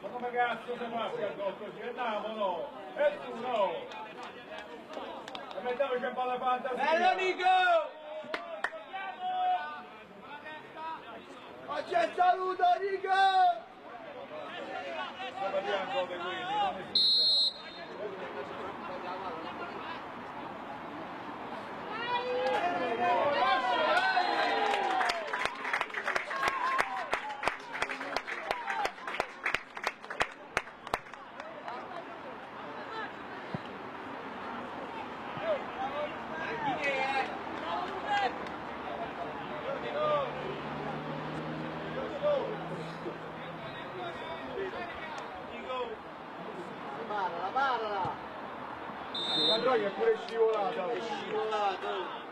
Ma come cazzo si fa il gol così? Andiamo no! E tu no! E mettiamoci un po' la fantasia! Bello Nico! Ma c'è saluto Nico! Sto parlando di quindi, non esistono! Parala! La droga è pure scivolata! È scivolato!